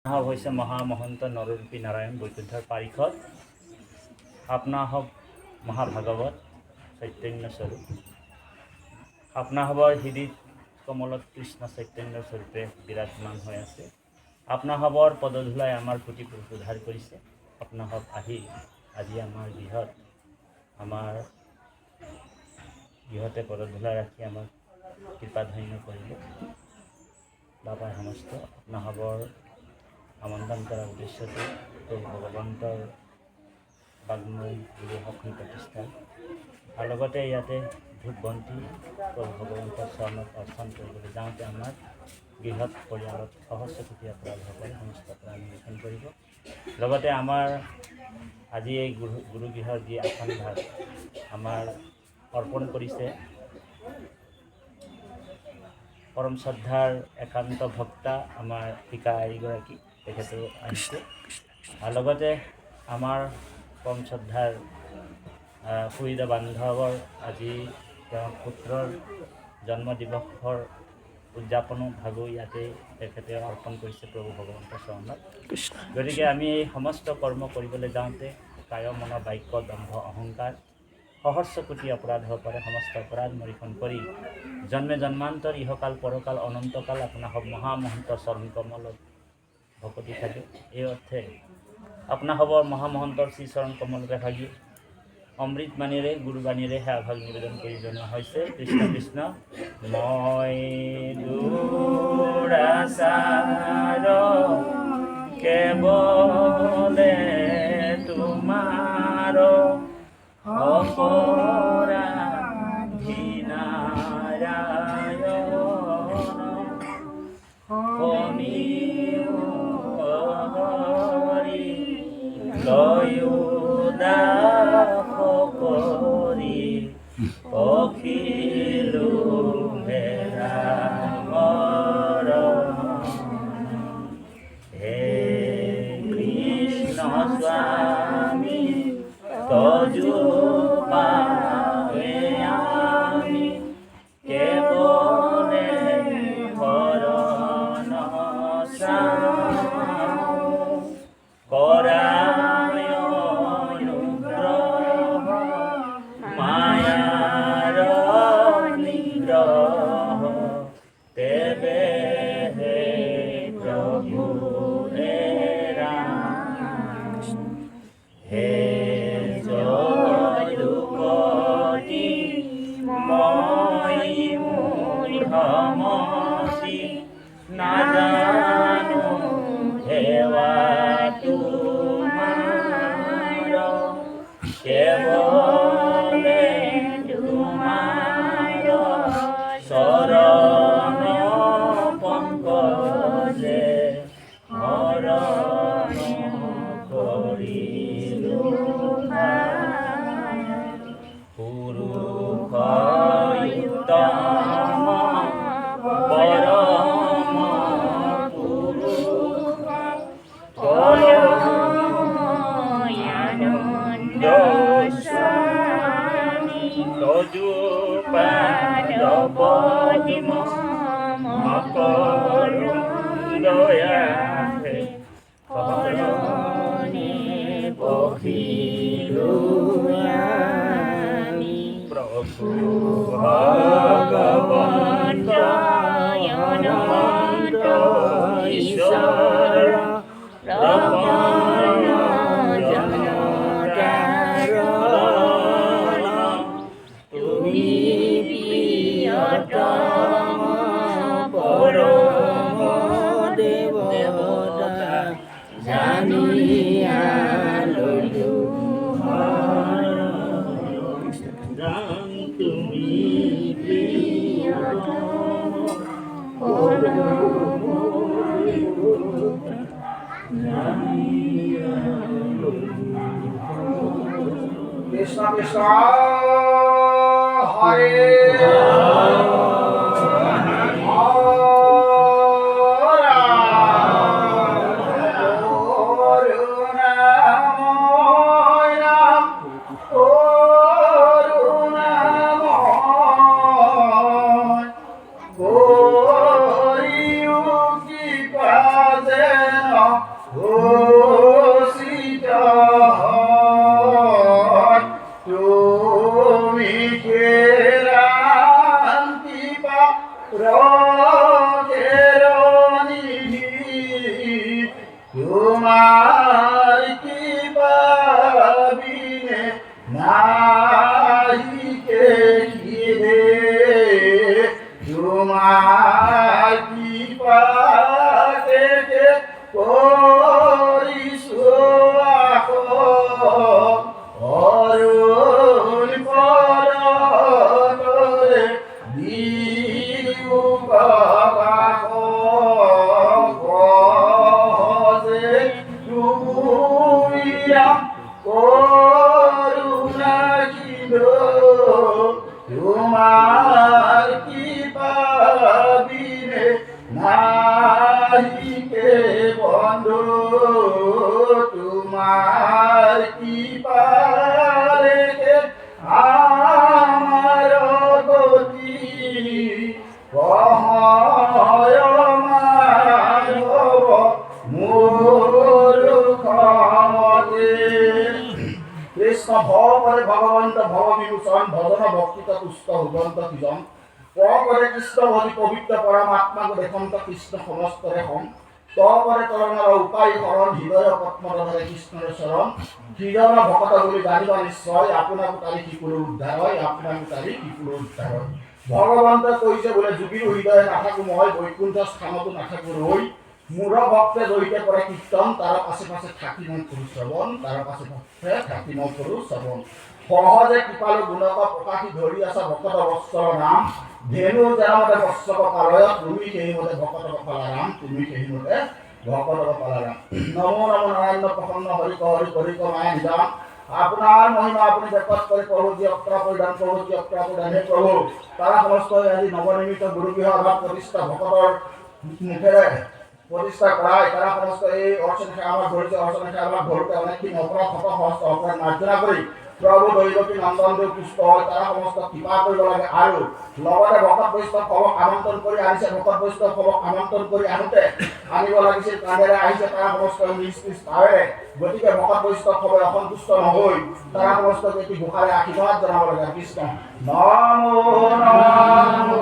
হৈছে মহামহন্ত নৰৰূপী নাৰায়ণ বৈকুণ্ঠৰ পাৰিষদ। আপোনাসৱ মহাভাগৱত চৈতন্য স্বৰূপ। আপোনাসৱৰ হৃদিত কমলত কৃষ্ণ চৈতন্য স্বৰূপে বিৰাজমান হৈ আছে। আপোনাসৱৰ পদধূলাই আমাৰ কোটি পুৰুষ উদ্ধাৰ কৰিছে। আপোনাসৱ আহি আজি আমাৰ গৃহতে পদধূলা ৰাখি আমাক কৃপাধন্য কৰিলে। বাবাই সমস্ত আপোনাসৱৰ আমন্ত্ৰণ কৰাৰ উদ্দেশ্যতে প্ৰভু ভগৱন্তৰ বাগ্ময় গুৰু শক্তি প্ৰতিষ্ঠা আৰু লগতে ইয়াতে ধূপ বন্তি প্ৰভু ভগৱন্তৰ চৰণত অৰ্চন কৰিবলৈ যাওঁতে আমাৰ গৃহত পৰিয়ালত সহস্ৰকোটি অপৰাধসকলে সমস্ত অপৰাধ নিৰীক্ষণ কৰিব। লগতে আমাৰ আজি এই গুৰুগৃহৰ যি আসন ভাগ আমাৰ অৰ্পণ কৰিছে পৰম শ্ৰদ্ধাৰ একান্ত ভক্তা আমাৰ শিকা আইগৰাকী, তেখেতে আহিছে। আৰু লগতে আমাৰ পৰম শ্ৰদ্ধাৰ সুহৃদ বান্ধৱৰ আজি তেওঁৰ পুত্ৰৰ জন্মদিৱসৰ উদযাপনো ভাগো ইয়াতে তেখেতে অৰ্পণ কৰিছে প্ৰভু ভগৱন্তৰ চৰণত। গতিকে আমি এই সমস্ত কৰ্ম কৰিবলৈ যাওঁতে কায় মন বাক্য দম্ভ অহংকাৰ সহস্ৰ কোটি অপৰাধসকলে সমস্ত অপৰাধ নিৰীক্ষণ কৰি জন্মে জন্মান্তৰ ইহকাল পৰকাল অনন্তকাল আপোনাসৱ মহামহন্তৰ চৰণ কমলত ভকতি থাকে। এই অৰ্থে আপোনাসৱৰ মহামহন্তৰ শ্ৰীচৰণ কমলতে ভাগি অমৃতবাণীৰে গুৰুবাণীৰে সেৱাভাগ নিবেদন কৰি জনোৱা হৈছে। কৃষ্ণ কৃষ্ণ। মই দুৰাচাৰ কেৱলে তোমাৰ অপৰাধী নাৰায়ণ কৰি অখিলো মেৰা হে কৃষ্ণ স্বামী তজু পাৱে আমি কেৱলে শৰণ কৰা নাজানো হেৱা তোমাৰ কেৱলে তোমাৰ চৰণ পংকজে শৰণ কৰিলো পুৰুষ উত্তম পৰম তজু পদ্ম মকৰন্দয়া শৰণে বহিলো প্ৰভু ভগৱন্ত অনন্ত ঈশ্বৰ তুমি প্ৰিয়তম পৰম দেৱতা জানিয়া ললো তুমি প্ৰিয়তম পৰম কৃষ্ণ কৃষ্ণ হরে তোমার কৃপা বিনে নাহি কে খিদে তোমার কৃপা থেকে করিছো অরুণ পরে দিও কহজে ডুবিয়া করুণা কিদো তোমার কৃপা বিনে নাহি কে বন্ধু তোমার কৃপা রেখে আমার গতি মাধব মোর ক্ষমতে কৃষ্ণ ভৱ কৰে ভগৱন্ত ভৱ বিভূষণ ভজন ভক্তিত তুষ্ট হুদন্ত কিজন কৰে কৃষ্ণ ভজি পবিত্ৰ পৰমাত্মাক দেখন্ত কৃষ্ণ সমস্তৰে সং কৰে তৰণৰ উপায় শৰণ হৃদয় পদ্মৰে কৃষ্ণৰ চৰণ হৃদয় ভকত বুলি জানিবা নিশ্চয় আপোনাকো তাৰি শিশুৰ উদ্ধাৰ হয় আপোনাকো তাৰি শিশুৰ উদ্ধাৰ হয় ভগৱন্ত কৈছে বোলে যোগীৰ হৃদয় নাথাকো মই বৈকুণ্ঠ স্থানতো নাথাকো ৰৈ মূঢ় ভক্তে জড়িত কৰে কীৰ্তন তাৰ পাছে পাছে থাকি মই কৰো শ্ৰৱণ তাৰ পাছে পাছে থাকি মই কৰো শ্ৰৱণ সহজে কৃপালু গুণক প্ৰকাশী ধৰি আছা ভকত বৎসৰ নাম ধেনু যেনমতে বৎসক পালয়ত তুমি সেইমতে ভকত কপালা ৰাম তুমি সেইমতে ভকত কপালা ৰাম নমো নমো নাৰায়ণ প্ৰসন্ন হৰি হৰি মায়া নিজান আপোনাৰ মহিমা আপুনি ব্যাপক কৰি প্ৰভু যি অক্ৰা পৰিধান প্ৰভু যি অক্ৰা পৰিধান হে প্ৰভু তাৰা সমস্ত আজি নৱনিৰ্মিত গুৰুগৃহ অভাৱ প্ৰতিষ্ঠা ভকতৰ মুখেৰে প্ৰতিষ্ঠা কৰাই তাৰা সমস্ত এই অৰ্চনাকে আমাৰ ধৰেছে অৰ্চনাকে আমাৰ ধৰতে অনেকদিন অপৰাধ শত সহস্ৰ অপৰাধ মাৰ্জনা কৰি প্ৰভু দৈৱকী নন্দনদেৱ পুষ্ট হয় তাৰা সমস্ত কৃপা কৰিব লাগে আৰু লগতে ভকত বৈষ্ণৱ সবক আমন্ত্ৰণ কৰি আনিছে ভকত বৈষ্ণৱ সবক আমন্ত্ৰণ কৰি আনোতে আনিব লাগিছিল কাণেৰে আহিছে তাৰা সমস্ত নিজ নিজ ভাৱেৰে গতিকে ভকত বৈষ্ণৱ সবে অসন্তুষ্ট নহৈ তাৰা সমস্ত এটি ঘোষাৰে আশীৰ্বাদ জনাব লাগে কৃষ্ণ নমো নমো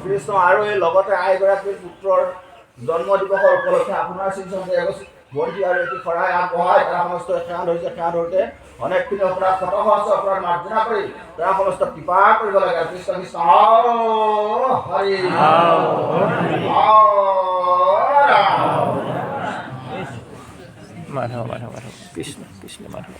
কৃষ্ণ আৰু এই লগতে আইগৰাকীৰ পুত্ৰৰ জন্ম দিৱসৰ উপলক্ষে আপোনাৰ শ্ৰীচন্দ্ৰ এগছি বন্তি আৰু এটি শৰাই আগবঢ়াই তাৰ সমস্ত সেৱা ধৰিছে সেৱা ধৰোঁতে অনেকখিনি অপৰাধ শত সহস্ৰ অপৰাধ মাৰ্জনা কৰি তাৰ সমস্ত কৃপা কৰিব লাগে কৃষ্ণ কৃষ্ণ হৰি মাধৱ মাধৱ মাধৱ কৃষ্ণ কৃষ্ণ মাধৱ